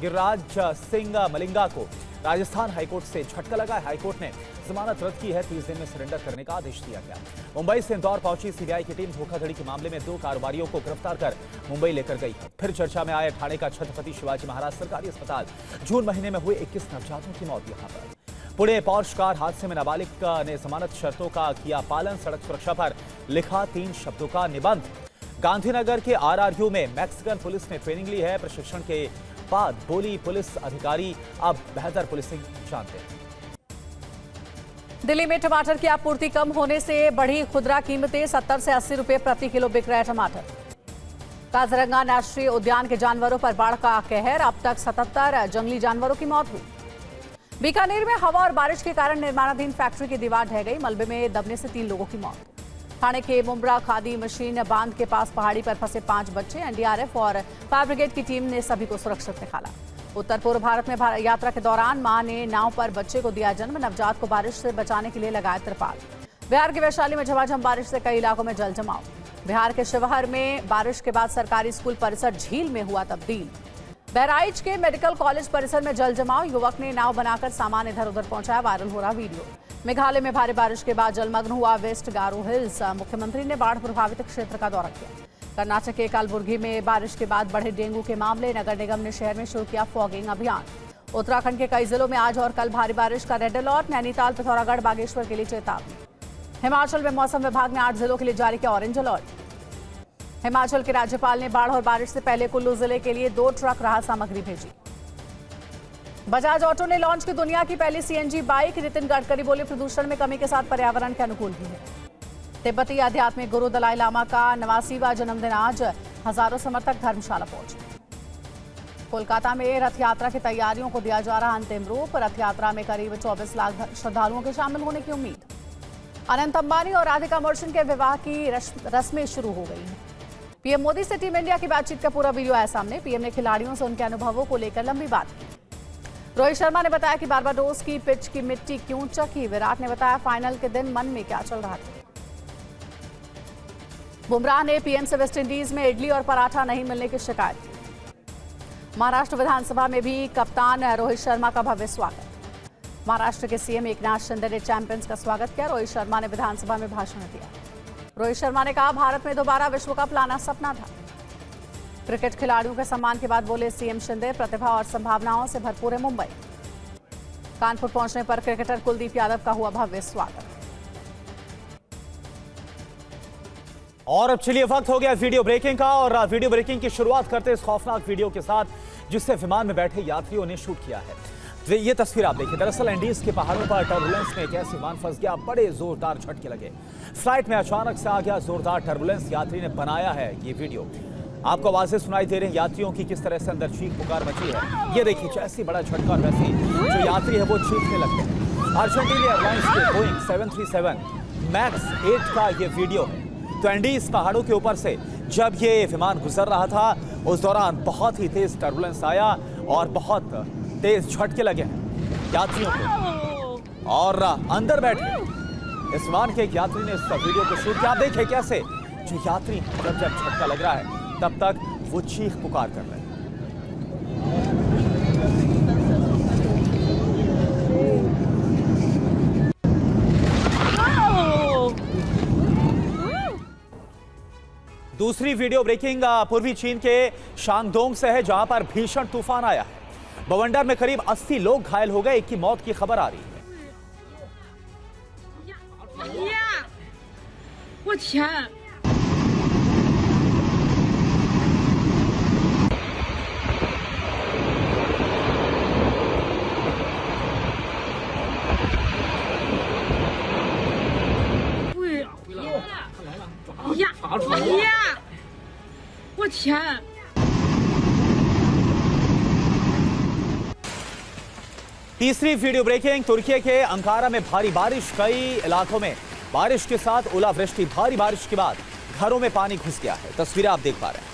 गिरिराज सिंह मलिंगा को राजस्थान हाईकोर्ट से झटका लगा। हाईकोर्ट ने जमानत रद्द की है। 30 दिन में सरेंडर करने का आदेश दिया गया। मुंबई से इंदौर पहुंची सीबीआई की टीम धोखाधड़ी के मामले में 2 कारोबारियों को गिरफ्तार कर मुंबई लेकर गई है। फिर चर्चा में आया ठाणे का छत्रपति शिवाजी महाराज सरकारी अस्पताल। जून महीने में हुए 21 नवजातों की मौत यहां पर। पुणे पॉर्श कार हादसे में नाबालिग ने जमानत शर्तों का किया पालन। सड़क सुरक्षा पर लिखा 3 शब्दों का निबंध। गांधीनगर के आरआरयू में मैक्सिकन पुलिस ने ट्रेनिंग ली है। प्रशिक्षण के बाद बोली पुलिस अधिकारी अब बेहतर पुलिसिंग जानते हैं। दिल्ली में टमाटर की आपूर्ति कम होने से बढ़ी खुदरा कीमतें। 70 से 80 रुपए प्रति किलो बिक रहे टमाटर। काजीरंगा राष्ट्रीय उद्यान के जानवरों पर बाढ़ का कहर। अब तक 77 जंगली जानवरों की मौत हुई। बीकानेर में हवा और बारिश के कारण निर्माणाधीन फैक्ट्री की दीवार ढह गई। मलबे में दबने से 3 लोगों की मौत। ठाणे के मुंब्रा खादी मशीन बांध के पास पहाड़ी पर फंसे 5 बच्चे। एनडीआरएफ और फायर ब्रिगेड की टीम ने सभी को सुरक्षित निकाला। उत्तर पूर्व भारत में यात्रा के दौरान मां ने नाव पर बच्चे को दिया जन्म। नवजात को बारिश से बचाने के लिए लगाया तिरपाल। बिहार के वैशाली में झमाझम बारिश से कई इलाकों में जल जमाव। बिहार के शिवहर में बारिश के बाद सरकारी स्कूल परिसर झील में हुआ तब्दील। बहराइच के मेडिकल कॉलेज परिसर में जल जमाव। युवक ने नाव बनाकर सामान इधर उधर पहुंचाया। वायरल हो रहा वीडियो। मेघालय में भारी बारिश के बाद जलमग्न हुआ वेस्ट गारो हिल्स। मुख्यमंत्री ने बाढ़ प्रभावित क्षेत्र का दौरा किया। कर्नाटक के कलबुर्गी में बारिश के बाद बढ़े डेंगू के मामले। नगर निगम ने शहर में शुरू किया फॉगिंग अभियान। उत्तराखंड के कई जिलों में आज और कल भारी बारिश का रेड अलर्ट। नैनीताल, पिथौरागढ़, बागेश्वर के लिए चेतावनी। हिमाचल में मौसम विभाग ने 8 जिलों के लिए जारी किया ऑरेंज अलर्ट। हिमाचल के राज्यपाल ने बाढ़ और बारिश से पहले कुल्लू जिले के लिए 2 ट्रक राहत सामग्री भेजी। बजाज ऑटो ने लॉन्च की दुनिया की पहली सीएनजी बाइक। नितिन गडकरी बोले प्रदूषण में कमी के साथ पर्यावरण के अनुकूल भी है। तिब्बती आध्यात्मिक गुरु दलाई लामा का 89वां जन्मदिन आज। हजारों समर्थक धर्मशाला पहुंचे। कोलकाता में रथ यात्रा की तैयारियों को दिया जा रहा अंतिम रूप। रथ यात्रा में करीब 24 लाख श्रद्धालुओं के शामिल होने की उम्मीद। अनंत अंबानी और राधिका मर्चेंट के विवाह की रस्में शुरू हो गई हैं। पीएम मोदी से टीम इंडिया की बातचीत का पूरा वीडियो आया सामने। पीएम ने खिलाड़ियों से उनके अनुभवों को लेकर लंबी बात की। रोहित शर्मा ने बताया कि बारबाडोस की पिच की मिट्टी क्यों चखी। विराट ने बताया फाइनल के दिन मन में क्या चल रहा था। बुमराह ने पीएम से वेस्टइंडीज में इडली और पराठा नहीं मिलने की शिकायत की। महाराष्ट्र विधानसभा में भी कप्तान रोहित शर्मा का भव्य स्वागत। महाराष्ट्र के सीएम एकनाथ शिंदे ने चैंपियंस का स्वागत किया। रोहित शर्मा ने विधानसभा में भाषण दिया। रोहित शर्मा ने कहा भारत में दोबारा विश्व कप लाना सपना था। क्रिकेट खिलाड़ियों के सम्मान के बाद बोले सीएम शिंदे, प्रतिभा और संभावनाओं से भरपूर है मुंबई। कानपुर पहुंचने पर क्रिकेटर कुलदीप यादव का हुआ भव्य स्वागत। और अब चलिए वक्त हो गया वीडियो ब्रेकिंग का, और वीडियो ब्रेकिंग की शुरुआत करते इस खौफनाक वीडियो के साथ जिससे विमान में बैठे यात्रियों ने शूट किया है। ये तस्वीर आप देखिए। दरअसल एंडीज के पहाड़ों पर टर्बुलेंस में एक ऐसी विमान फंस गया, बड़े जोरदार झटके लगे। फ्लाइट में अचानक से आ गया जोरदार टर्बुलेंस। यात्री ने बनाया है ये वीडियो। आपको आवाजें सुनाई दे रही हैं यात्रियों की, किस तरह से अंदर चीख पुकार मची है। ये देखिए, जैसी बड़ा झटका और वैसे जो यात्री है वो चीखने लगते हैं। अर्जेंटीना एयरलाइंस के बोइंग 737 मैक्स 8 का ये वीडियो है। तो एंडीज पहाड़ों के ऊपर से जब ये विमान गुजर रहा था उस दौरान बहुत ही तेज टर्बुलेंस आया और बहुत तेज झटके लगे हैं यात्रियों को, और अंदर बैठे इस विमान के एक यात्री ने इस वीडियो को शूट किया। आप देखें कैसे जो यात्री जब झटका लग रहा है तब तक वो चीख पुकार कर रहे हैं। दूसरी वीडियो ब्रेकिंग पूर्वी चीन के शांगदोंग से है, जहां पर भीषण तूफान आया है। बवंडर में करीब 80 लोग घायल हो गए। एक की मौत की खबर आ रही है। तीसरी वीडियो ब्रेकिंग तुर्की के अंकारा में भारी बारिश। कई इलाकों में बारिश के साथ ओलावृष्टि। भारी बारिश के बाद घरों में पानी घुस गया है। तस्वीरें आप देख पा रहे हैं।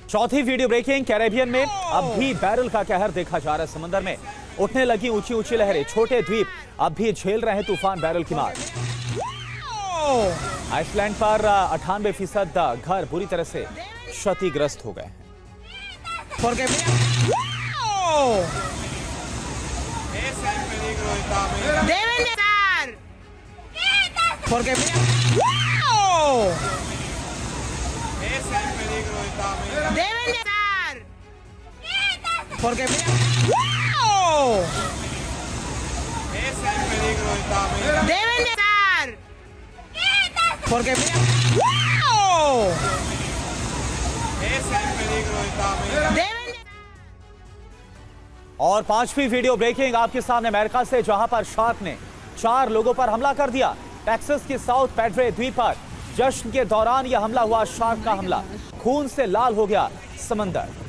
चौथी वीडियो ब्रेकिंग कैरेबियन में अब भी बैरल का कहर देखा जा रहा है। समंदर में उठने लगी ऊंची ऊंची लहरें। छोटे द्वीप अब भी झेल रहे हैं तूफान बैरल की मार। आइसलैंड पर 98% घर बुरी तरह से क्षतिग्रस्त हो गए हैं। और पांचवी वीडियो ब्रेकिंग आपके सामने अमेरिका से, जहां पर शार्क ने 4 लोगों पर हमला कर दिया। टेक्सास के साउथ पैड्रे द्वीप पर जश्न के दौरान यह हमला हुआ। शार्क का हमला, खून से लाल हो गया समंदर।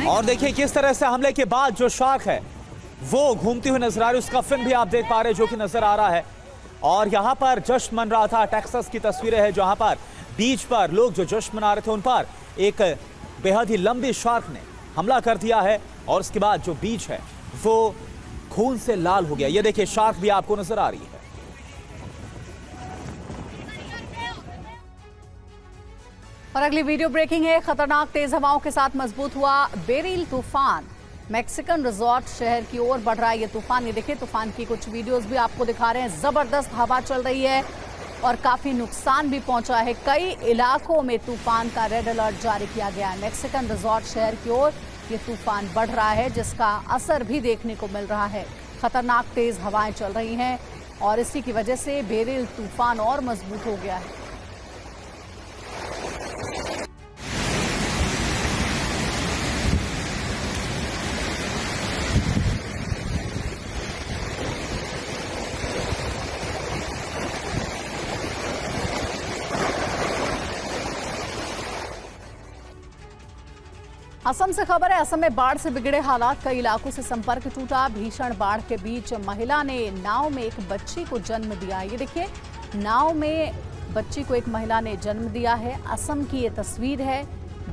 और देखिए किस तरह से हमले के बाद जो शार्क है वो घूमती हुई नजर आ रही है। उसका फिन भी आप देख पा रहे हैं जो कि नजर आ रहा है। और यहां पर जश्न मन रहा था। टेक्सास की तस्वीरें हैं जहां पर बीच पर लोग जो जश्न मना रहे थे उन पर एक बेहद ही लंबी शार्क ने हमला कर दिया है और उसके बाद जो बीच है वो खून से लाल हो गया। ये देखिए शार्क भी आपको नजर आ रही है। और अगली वीडियो ब्रेकिंग है। खतरनाक तेज हवाओं के साथ मजबूत हुआ बेरिल तूफान मैक्सिकन रिजॉर्ट शहर की ओर बढ़ रहा है ये तूफान। ये देखिए तूफान की कुछ वीडियोस भी आपको दिखा रहे हैं। जबरदस्त हवा चल रही है और काफी नुकसान भी पहुंचा है। कई इलाकों में तूफान का रेड अलर्ट जारी किया गया है। मैक्सिकन रिजॉर्ट शहर की ओर ये तूफान बढ़ रहा है, जिसका असर भी देखने को मिल रहा है। खतरनाक तेज हवाएं चल रही हैं और इसी की वजह से बेरिल तूफान और मजबूत हो गया है। असम से खबर है। असम में बाढ़ से बिगड़े हालात, कई इलाकों से संपर्क टूटा। भीषण बाढ़ के बीच महिला ने नाव में एक बच्ची को जन्म दिया। ये देखिए, नाव में बच्ची को एक महिला ने जन्म दिया है। असम की ये तस्वीर है।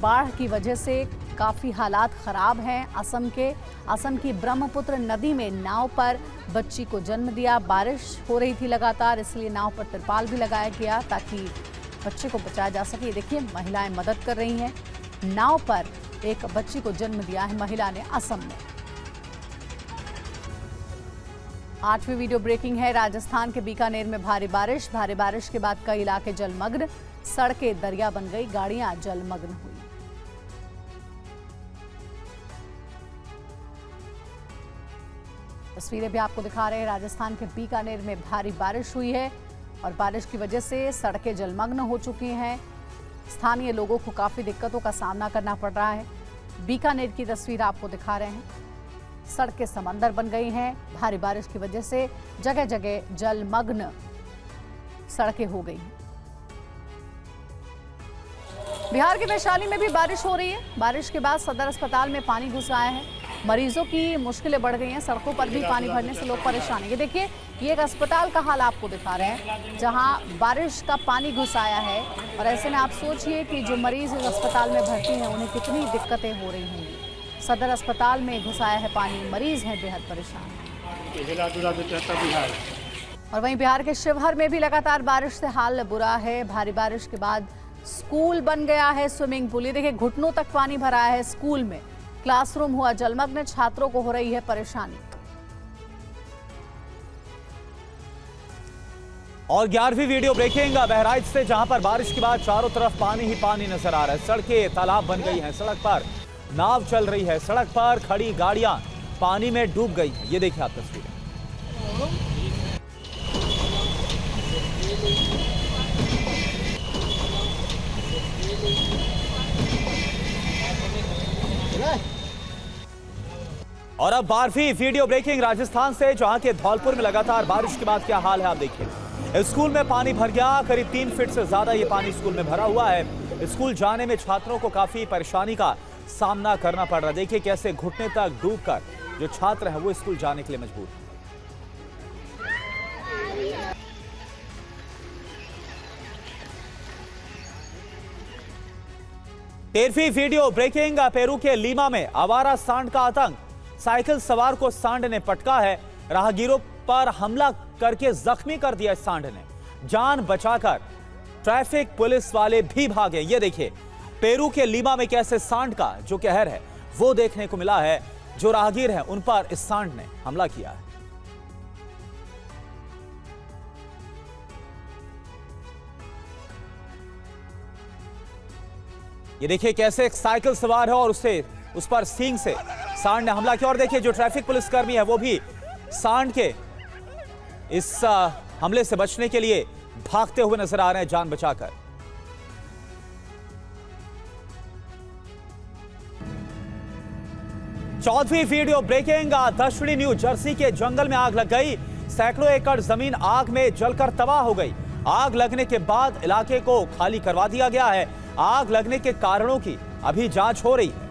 बाढ़ की वजह से काफ़ी हालात ख़राब हैं असम की ब्रह्मपुत्र नदी में नाव पर बच्ची को जन्म दिया। बारिश हो रही थी लगातार, इसलिए नाव पर तिरपाल भी लगाया गया ताकि बच्चे को बचाया जा सके। देखिए, महिलाएं मदद कर रही हैं। नाव पर एक बच्ची को जन्म दिया है महिला ने असम में। 8वीं वीडियो ब्रेकिंग है। राजस्थान के बीकानेर में भारी बारिश के बाद कई इलाके जलमग्न, सड़कें दरिया बन गई, गाड़ियां जलमग्न हुई। तस्वीरें भी आपको दिखा रहे हैं। राजस्थान के बीकानेर में भारी बारिश हुई है और बारिश की वजह से सड़कें जलमग्न हो चुकी हैं। स्थानीय लोगों को काफ़ी दिक्कतों का सामना करना पड़ रहा है। बीकानेर की तस्वीर आपको दिखा रहे हैं। सड़कें समंदर बन गई हैं। भारी बारिश की वजह से जगह जगह जलमग्न सड़कें हो गई हैं। बिहार के वैशाली में भी बारिश हो रही है। बारिश के बाद सदर अस्पताल में पानी घुस आया है। मरीजों की मुश्किलें बढ़ गई हैं। सड़कों पर भी पानी भरने से लोग परेशान हैं। ये देखिए, ये एक अस्पताल का हाल आपको दिखा रहे हैं जहां बारिश का पानी घुस आया है और ऐसे में आप सोचिए कि जो मरीज इस अस्पताल में भर्ती हैं उन्हें कितनी दिक्कतें हो रही होंगी। सदर अस्पताल में घुस आया है पानी, मरीज हैं बेहद परेशान। और वहीं बिहार के शिवहर में भी लगातार बारिश से हाल बुरा है। भारी बारिश के बाद स्कूल बन गया है स्विमिंग पूल। ये देखिए, घुटनों तक पानी भरा है स्कूल में। क्लासरूम हुआ जलमग्न, छात्रों को हो रही है परेशानी। और 11वीं वीडियो ब्रेकिंग बहराइच से, जहां पर बारिश के बाद चारों तरफ पानी ही पानी नजर आ रहा है। सड़कें तालाब बन गई हैं, सड़क पर नाव चल रही है, सड़क पर खड़ी गाड़ियां पानी में डूब गई। ये देखिए आप तस्वीरें। और अब 12वीं वीडियो ब्रेकिंग राजस्थान से, जहां के धौलपुर में लगातार बारिश के बाद क्या हाल है आप देखिए। स्कूल में पानी भर गया। करीब 3 फीट से ज्यादा ये पानी स्कूल में भरा हुआ है। स्कूल जाने में छात्रों को काफी परेशानी का सामना करना पड़ रहा है। देखिए कैसे घुटने तक डूबकर जो छात्र हैं वो स्कूल जाने के लिए मजबूर हैं। तेरहवीं वीडियो ब्रेकिंग पेरू के लीमा में आवारा सांड का आतंक। साइकिल सवार को सांड ने पटका है। राहगीरों पर हमला करके जख्मी कर दिया। सांड ने जान बचाकर ट्रैफिक पुलिस वाले भी भागे। ये देखिए, पेरू के लीमा में कैसे सांड का जो कहर है वो देखने को मिला है। जो राहगीर हैं उन पर इस सांड ने हमला किया है। ये देखिए कैसे एक साइकिल सवार है और उस पर सींग से सांड ने हमला किया। और देखिए जो ट्रैफिक पुलिसकर्मी है वो भी सांड के इस हमले से बचने के लिए भागते हुए नजर आ रहे हैं जान बचाकर। चौथी वीडियो ब्रेकिंग दक्षिणी न्यू जर्सी के जंगल में आग लग गई। सैकड़ों एकड़ जमीन आग में जलकर तबाह हो गई। आग लगने के बाद इलाके को खाली करवा दिया गया है। आग लगने के कारणों की अभी जांच हो रही है।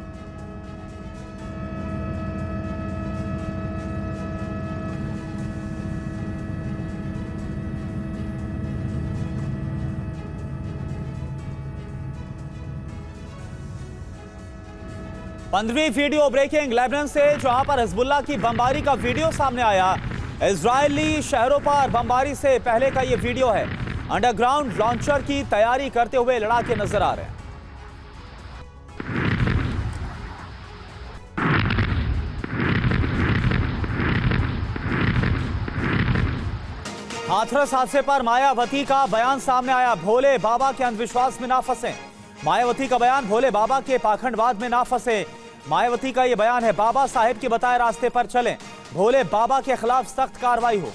पंद्रहवीं वीडियो ब्रेकिंग लेबनान से, जहां पर हिजबुल्लाह की बमबारी का वीडियो सामने आया। इजरायली शहरों पर बमबारी से पहले का यह वीडियो है। अंडरग्राउंड लॉन्चर की तैयारी करते हुए लड़ाके नजर आ रहे हैं। हाथरस हादसे पर मायावती का बयान सामने आया। भोले बाबा के अंधविश्वास में ना फंसे। मायावती का बयान, भोले बाबा के पाखंडवाद में ना फंसे। मायावती का यह बयान है, बाबा साहेब के बताए रास्ते पर चलें, भोले बाबा के खिलाफ सख्त कार्रवाई हो,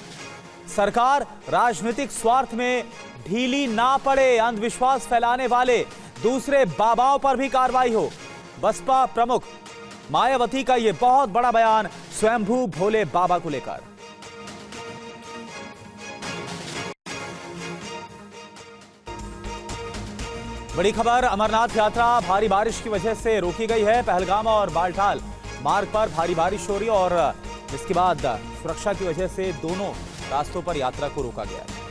सरकार राजनीतिक स्वार्थ में ढीली ना पड़े, अंधविश्वास फैलाने वाले दूसरे बाबाओं पर भी कार्रवाई हो। बसपा प्रमुख मायावती का यह बहुत बड़ा बयान स्वयंभू भोले बाबा को लेकर। बड़ी खबर, अमरनाथ यात्रा भारी बारिश की वजह से रोकी गई है। पहलगाम और बालटाल मार्ग पर भारी बारिश हो रही है और इसके बाद सुरक्षा की वजह से दोनों रास्तों पर यात्रा को रोका गया है।